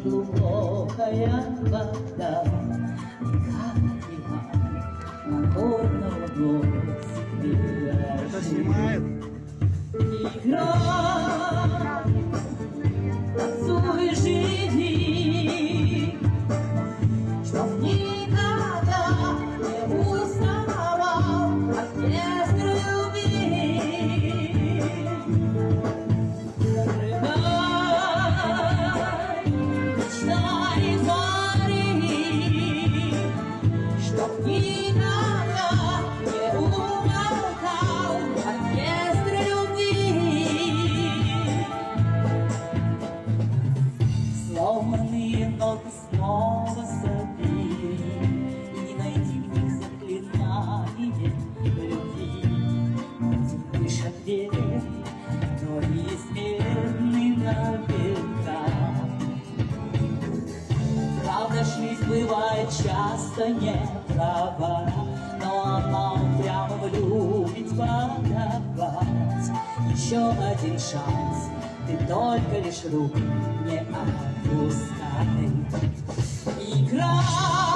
глубокая вода, покорного Господа. Это снимает? Играй, танцуй, живи, чтоб никогда не уставал оркестр любви. Рыдай, мечтай, твори, чтоб никогда не умолкал оркестр любви. Сломанные ноты снова собери и найди в них заклинание любви. Один лишь ответ, но неизменный навека. Правда, жизнь бывает часто не права, но она упрямо влюбить подавать. Еще один шанс, ты только лишь рук не опускай. Играй.